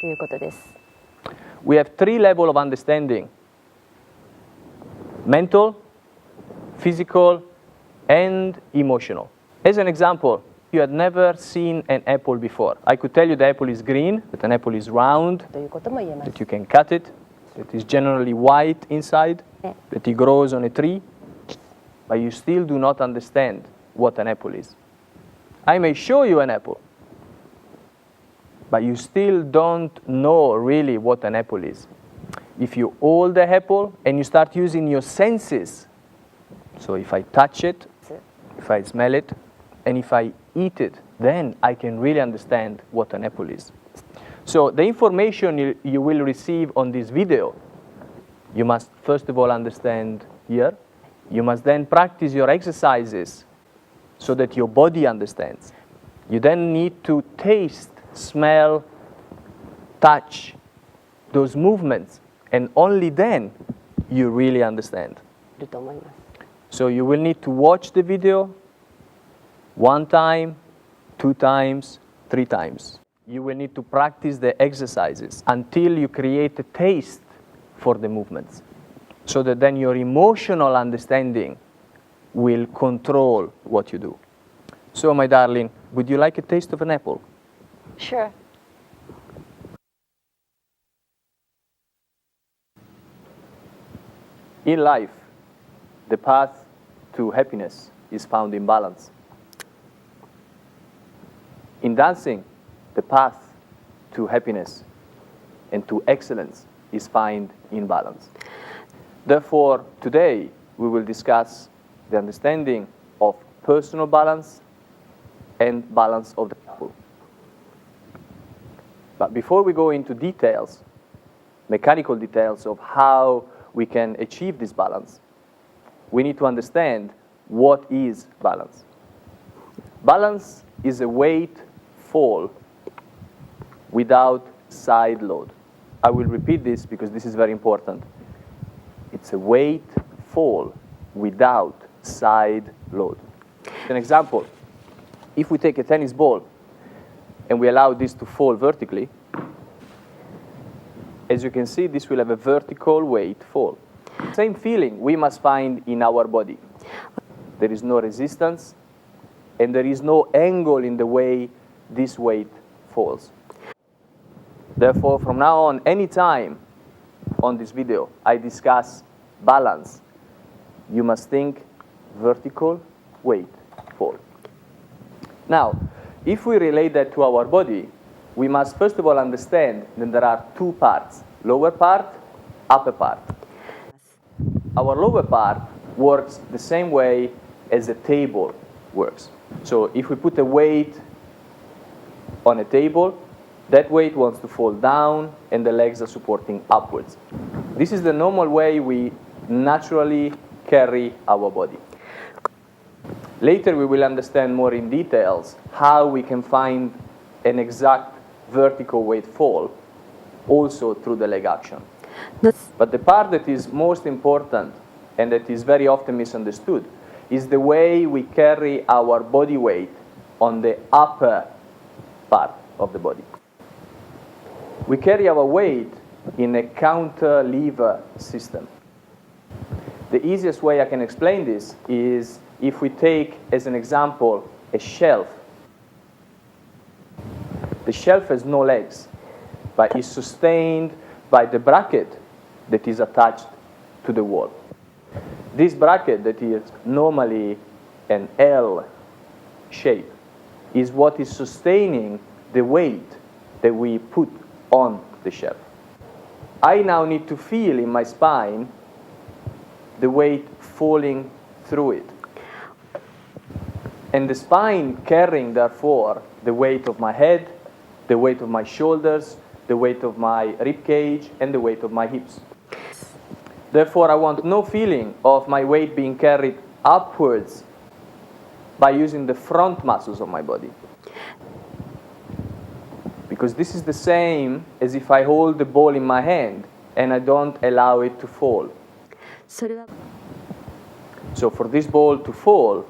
ということです。We have three levels of understanding: mental, physical, and emotional. As an example, you had never seen an apple before. I could tell you the apple is green, that an apple is round, ということも言えます。 that you can cut it, that is generally white inside, that it grows on a tree, but you still do not understand what an apple is. I may show you an apple, but you still don't know really what an apple is. If you hold the apple and you start using your senses, so if I touch it, if I smell it, and if I eat it, then I can really understand what an apple is. So the information you will receive on this video, you must first of all understand here. You must then practice your exercises so that your body understands. You then need to taste, smell, touch those movements, and only then you really understand. いると思います。 So you will need to watch the video 1 time, 2 times, 3 times. You will need to practice the exercises until you create a taste for the movements, so that then your emotional understanding will control what you do. So, my darling, would you like a taste of an apple? Sure. In life, the path to happiness is found in balance. In dancing, the path to happiness and to excellence is found in balance. Therefore, today we will discuss the understanding of personal balance and balance of the couple. But before we go into details, mechanical details of how we can achieve this balance, we need to understand what is balance. Balance is a weight fall without side load. I will repeat this because this is very important. It's a weight fall without side load. An example, if we take a tennis ball and we allow this to fall vertically, as you can see, this will have a vertical weight fall. Same feeling we must find in our body. There is no resistance and there is no angle in the way this weight falls. Therefore, from now on, any time on this video I discuss balance, you must think vertical weight fall. Now, if we relate that to our body, we must first of all understand that there are two parts, lower part, upper part. Our lower part works the same way as a table works. So if we put a weight on a table, that weight wants to fall down and the legs are supporting upwards. This is the normal way we naturally carry our body. Later we will understand more in details how we can find an exact vertical weight fall also through the leg action. But the part that is most important and that is very often misunderstood is the way we carry our body weight on the upper part of the body. We carry our weight in a counter-lever system. The easiest way I can explain this is if we take, as an example, a shelf. The shelf has no legs, but is sustained by the bracket that is attached to the wall. This bracket, that is normally an L shape, is what is sustaining the weight that we put on the shelf. I now need to feel in my spine the weight falling through it. And the spine carrying, therefore, the weight of my head, the weight of my shoulders, the weight of my rib cage, and the weight of my hips. Therefore, I want no feeling of my weight being carried upwards by using the front muscles of my body. Because this is the same as if I hold the ball in my hand and I don't allow it to fall. So for this ball to fall,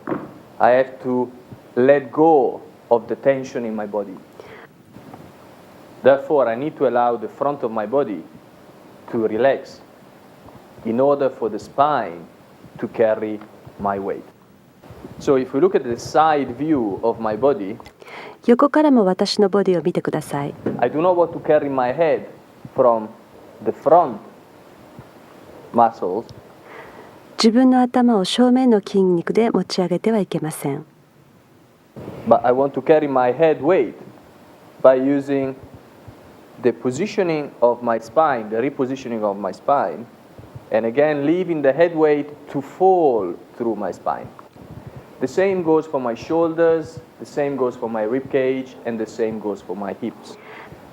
I have to let go of the tension in my body. Therefore, I need to allow the front of my body to relax in order for the spine to carry my weight. So if we look at the side view of my body, 横からも私のボディを見てください。 I do not want to carry my head from the front muscles, 自分の頭を正面の筋肉で持ち上げてはいけません。 but I want to carry my head weight by using the positioning of my spine, the repositioning of my spine, and again leaving the head weight to fall through my spine. The same goes for my shoulders, the same goes for my rib cage, and the same goes for my hips.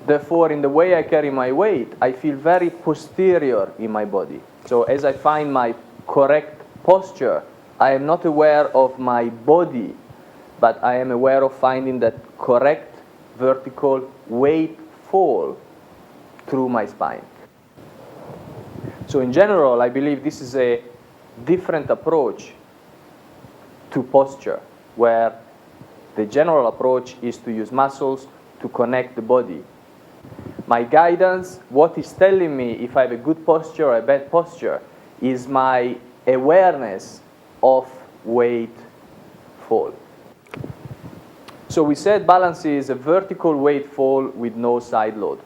Therefore, in the way I carry my weight, I feel very posterior in my body. So as I find my correct posture, I am not aware of my body, but I am aware of finding that correct vertical weight fall through my spine. So in general, I believe this is a different approach to posture, where the general approach is to use muscles to connect the body. My guidance, what is telling me if I have a good posture or a bad posture, is my awareness of weight fall. So we said balance is a vertical weight fall with no side load.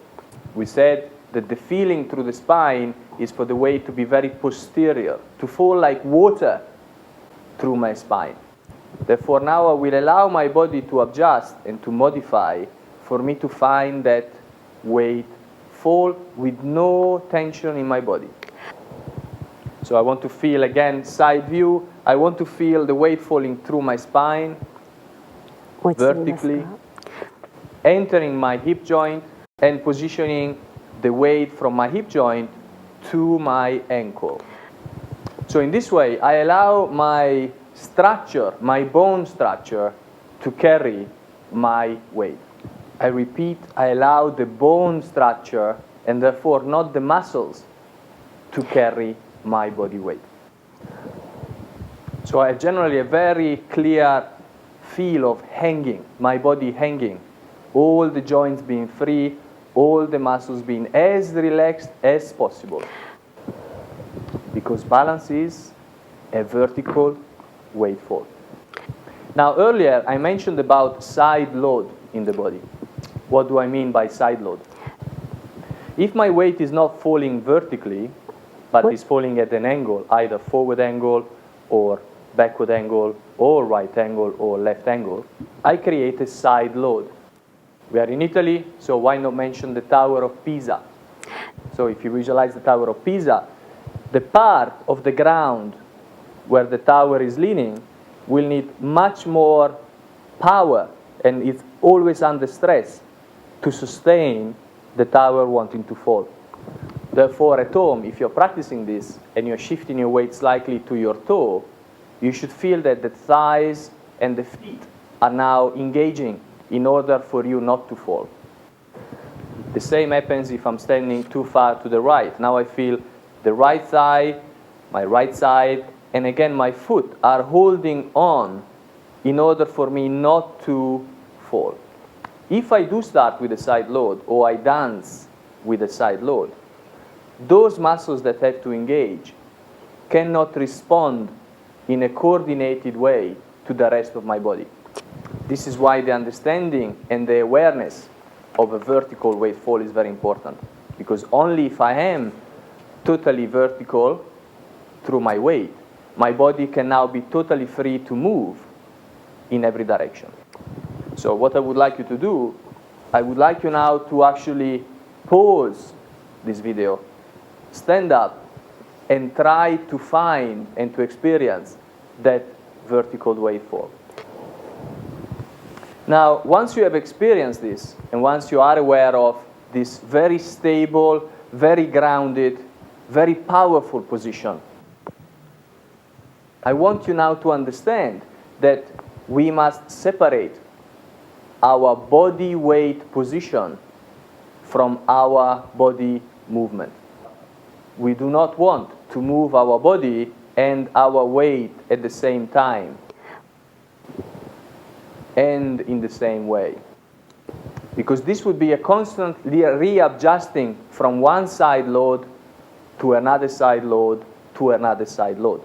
We said that the feeling through the spine is for the weight to be very posterior, to fall like water through my spine. Therefore, now I will allow my body to adjust and to modify for me to find that weight fall with no tension in my body. So I want to feel again side view. I want to feel the weight falling through my spine, もう一度見ますか。 vertically, entering my hip joint and positioning the weight from my hip joint to my ankle. So in this way, I allow my structure, my bone structure, to carry my weight. I repeat, I allow the bone structure and therefore not the muscles to carry my body weight. So I have generally a very clear feel of hanging, my body hanging, all the joints being free, all the muscles being as relaxed as possible. Because balance is a vertical weight fall. Now earlier I mentioned about side load in the body. What do I mean by side load? If my weight is not falling vertically, but is falling at an angle, either forward angle or backward angle or right angle or left angle, I create a side load. We are in Italy, so why not mention the Tower of Pisa? So if you visualize the Tower of Pisa, the part of the ground where the tower is leaning will need much more power, and it's always under stress to sustain the tower wanting to fall. Therefore, at home, if you're practicing this and you're shifting your weight slightly to your toe, you should feel that the thighs and the feet are now engaging in order for you not to fall. The same happens if I'm standing too far to the right. Now I feel the right thigh, my right side, and again my foot are holding on in order for me not to fall. If I do start with a side load or I dance with a side load, those muscles that have to engage cannot respond in a coordinated way to the rest of my body. This is why the understanding and the awareness of a vertical weight fall is very important, because only if I am totally vertical through my weight, my body can now be totally free to move in every direction. So what I would like you to do, I would like you now to actually pause this video, stand up, and try to find and to experience that vertical weight fall. Now, once you have experienced this, and once you are aware of this very stable, very grounded, very powerful position, I want you now to understand that we must separate our body weight position from our body movement. We do not want to move our body and our weight at the same time and in the same way. because this would be a constant readjusting from one side load to another side load to another side load.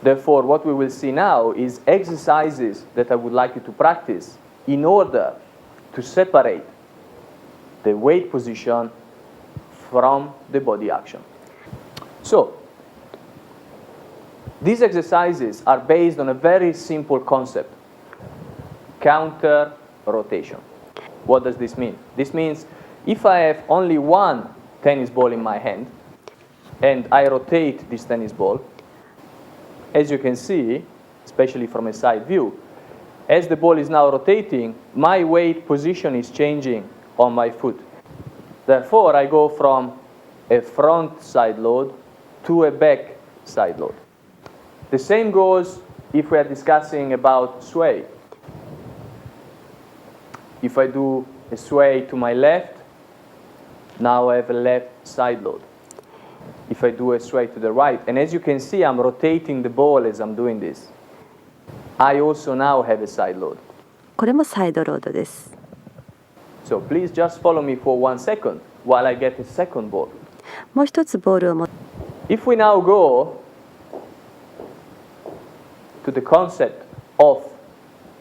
Therefore, what we will see now is exercises that I would like you to practice in order to separate the weight position from the body action. So, these exercises are based on a very simple concept: counter rotation. What does this mean? This means if I have only one tennis ball in my hand and I rotate this tennis ball, as you can see, especially from a side view, as the ball is now rotating, my weight position is changing on my foot. Therefore, I go from a front side load to a back side load. The same goes if we are discussing about sway. If I do a sway to my left, now I have a left side load. If I do a sway to the right, and as you can see, I'm rotating the ball as I'm doing this, I also now have a side load. これもサイドロードです。 So please just follow me for 1 second while I get a second ball. もう一つボールを持って If we now go to the concept of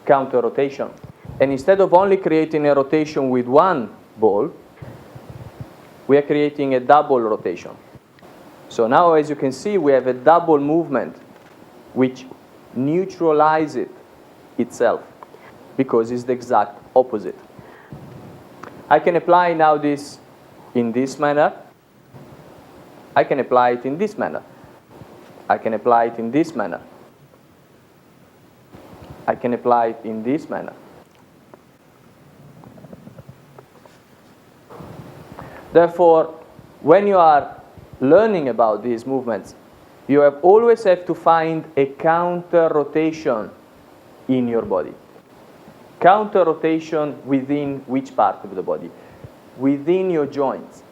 counter rotation, and instead of only creating a rotation with one ball, we are creating a double rotation. So now, as you can see, we have a double movement which neutralizes itself because it's the exact opposite. I can apply now this in this manner. I can apply it in this manner. I can apply it in this manner. I can apply it in this manner. Therefore, when you are learning about these movements, you always have to find a counter rotation in your body. Counter rotation within which part of the body? Within your joints.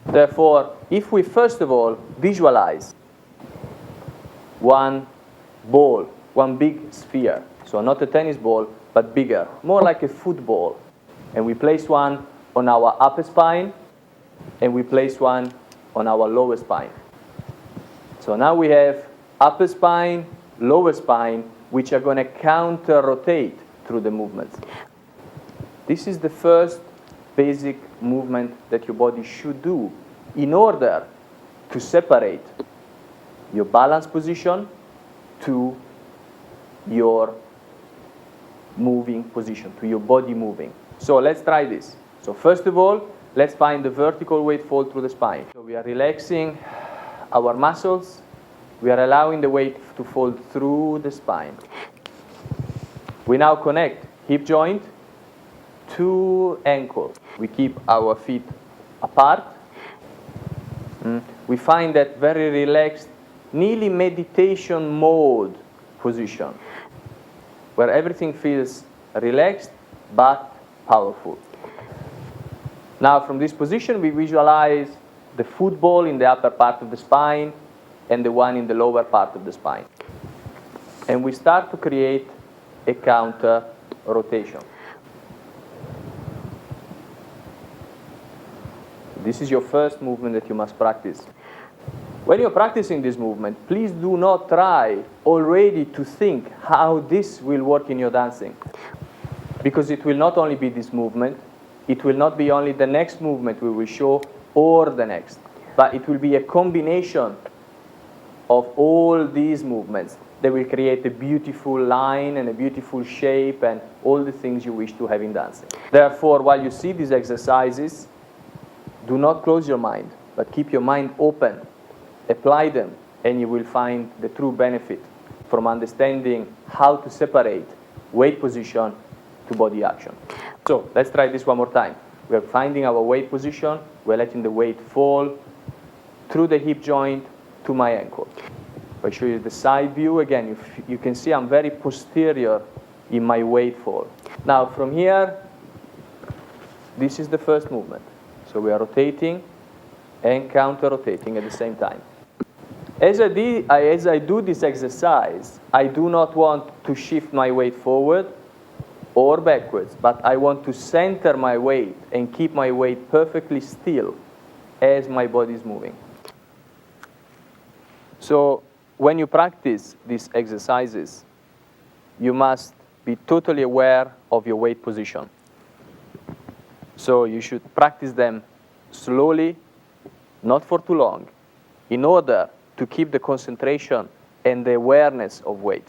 Therefore, if we first of all visualize one ball, one big sphere, so not a tennis ball, but bigger, more like a football, and we place one on our upper spine, and we place one on our lower spine. So now we have upper spine, lower spine, which are going to counter-rotate through the movements. This is the first basic movement that your body should do in order to separate your balance position to your moving position, to your body moving. So let's try this. So first of all, let's find the vertical weight fall through the spine. So we are relaxing our muscles. We are allowing the weight to fall through the spine. We now connect hip joint to ankle. We keep our feet apart. We find that very relaxed, nearly meditation mode position, where everything feels relaxed but powerful. Now from this position we visualize the football in the upper part of the spine and the one in the lower part of the spine. And we start to create a counter rotation. This is your first movement that you must practice. When you're practicing this movement, please do not try already to think how this will work in your dancing. Because it will not only be this movement, it will not be only the next movement we will show or the next, but it will be a combination of all these movements that will create a beautiful line and a beautiful shape and all the things you wish to have in dancing. Therefore, while you see these exercises, do not close your mind, but keep your mind open. Apply them, and you will find the true benefit from understanding how to separate weight position to body action. So let's try this one more time. We are finding our weight position. We're letting the weight fall through the hip joint to my ankle. If I show you the side view, again, you can see I'm very posterior in my weight fall. Now from here, this is the first movement. So we are rotating and counter-rotating at the same time. As I do this exercise, I do not want to shift my weight forward or backwards, but I want to center my weight and keep my weight perfectly still as my body is moving. So when you practice these exercises, you must be totally aware of your weight position. So you should practice them slowly, not for too long, in order to keep the concentration and the awareness of weight.